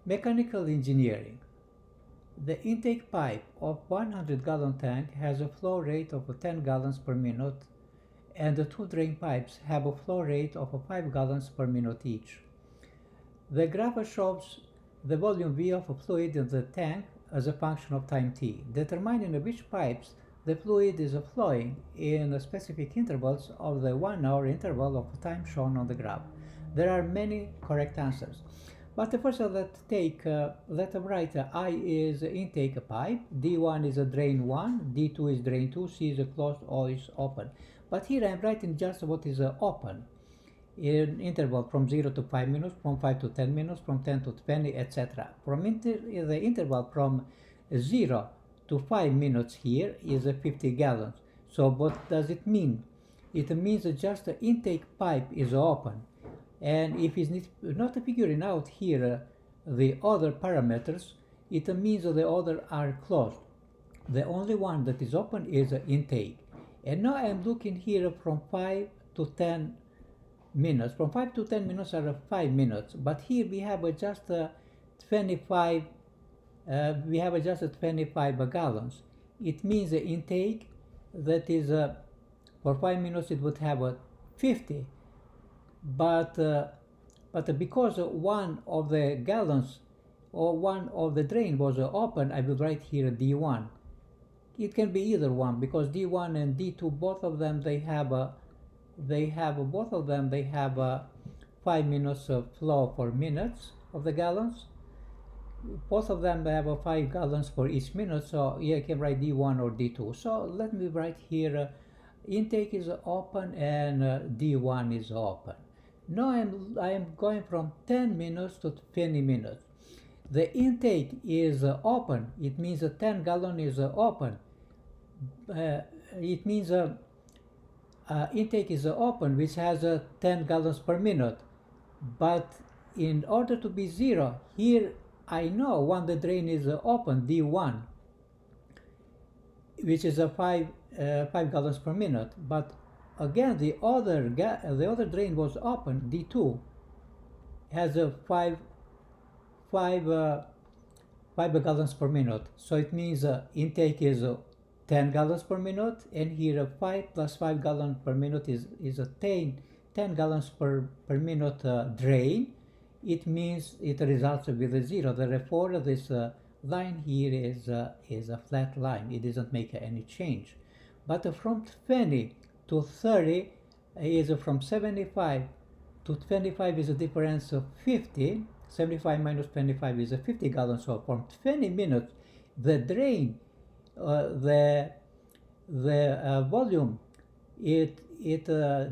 Mechanical engineering. The intake pipe of 100-gallon tank has a flow rate of 10 gallons per minute, and the two drain pipes have a flow rate of 5 gallons per minute each. The graph shows the volume V of a fluid in the tank as a function of time t, determining which pipes the fluid is flowing in specific intervals of the 1 hour interval of time shown on the graph. There are many correct answers. But first let's write I is intake pipe, D1 is a drain 1, D2 is drain 2, C is a closed, O is open. But here I'm writing just what is open in interval from 0 to 5 minutes, from 5 to 10 minutes, from 10 to 20, etc. The interval from 0 to 5 minutes here is 50 gallons. So what does it mean? It means just the intake pipe is open. And if it's not figuring out here the other parameters, it means the other are closed. The only one that is open is intake. And now I'm looking here from 5 to 10 minutes. From 5 to 10 minutes are 5 minutes, but here we have just 25 gallons. It means the intake that is for 5 minutes it would have 50, but because one of the gallons or one of the drain was open, I will write here D1. It can be either one, because D1 and D2, both of them they have 5 minutes of flow for minutes of the gallons. Both of them have 5 gallons for each minute, so yeah, I can write D1 or D2. So let me write here intake is open and D1 is open. Now I am going from 10 minutes to 20 minutes. The intake is open. It means 10 gallon is open. It means intake is open, which has 10 gallons per minute. But in order to be 0, here I know when the drain is open, D1, which is 5 gallons per minute. But again, the other drain was open, D2, has a 5 gallons per minute. So it means intake is 10 gallons per minute, and here 5 plus 5 gallons per minute is a 10 gallons per minute drain. It means it results with a 0. Therefore, this line here is a flat line. It doesn't make any change. But from 20 to 30 is from 75 to 25 is a difference of 50. 75 minus 25 is a 50 gallons. So from 20 minutes, the drain, the volume, it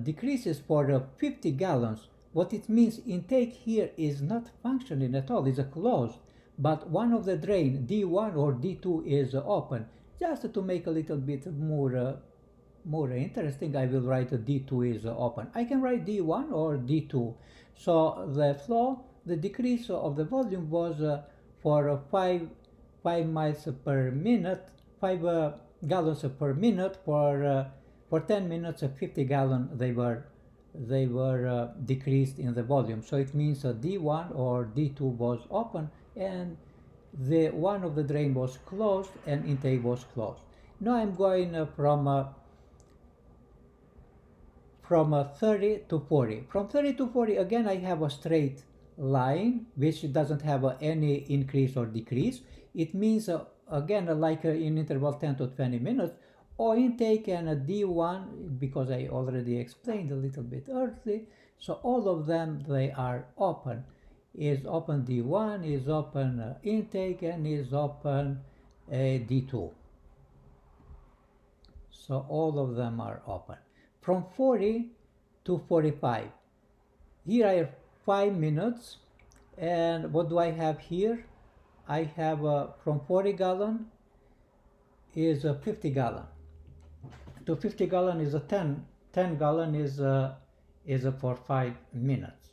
decreases for 50 gallons. What it means, intake here is not functioning at all, it's closed, but one of the drain, D1 or D2, is open. Just to make a little bit more interesting, I will write D2 is open. I can write D1 or D2. So the flow, the decrease of the volume was for 5 miles per minute, 5 gallons per minute. For 10 minutes, 50 gallons they were decreased in the volume. So it means D1 or D2 was open, and the one of the drain was closed and intake was closed. Now I'm going from 30 to 40. From 30 to 40, again I have a straight line which doesn't have any increase or decrease. It means again like in interval 10 to 20 minutes, or intake and a D1, because I already explained a little bit early. So all of them, they are open. Is open D1, is open intake, and is open D2. So all of them are open. From 40 to 45. Here I have 5 minutes. And what do I have here? I have from 40 gallon is 50 gallon. To 50 gallon is a 10 gallon is for 5 minutes.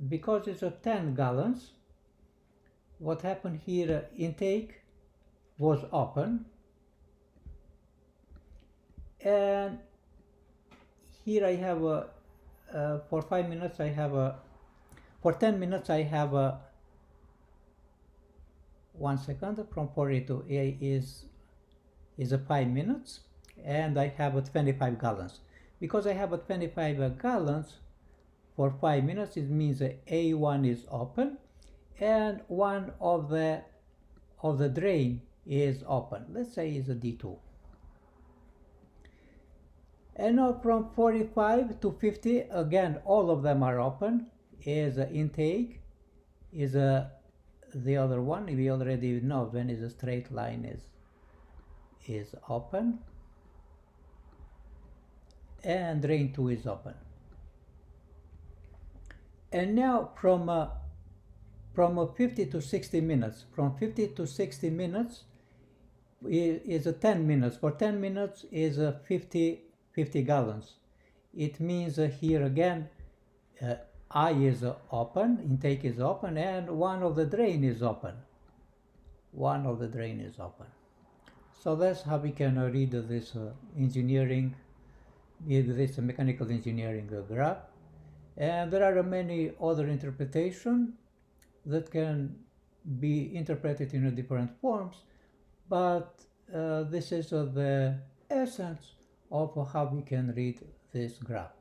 Because it's a 10 gallons, what happened here, intake was open, and here I have for 5 minutes I have for 10 minutes I have 1 second from 40 to A is 5 minutes, and I have 25 gallons. Because I have 25 gallons for 5 minutes, it means A1 is open and one of the drain is open. Let's say it's a D2. And now from 45 to 50, again, all of them are open. Is intake, is the other one. We already know when is a straight line is open, and drain 2 is open. And now from 50 to 60 minutes, from 50 to 60 minutes is 10 minutes. For 10 minutes is 50 gallons. It means here again I is open, intake is open, and one of the drain is open. One of the drain is open. So that's how we can read this engineering, this mechanical engineering graph. And there are many other interpretations that can be interpreted in different forms, but this is the essence of how we can read this graph.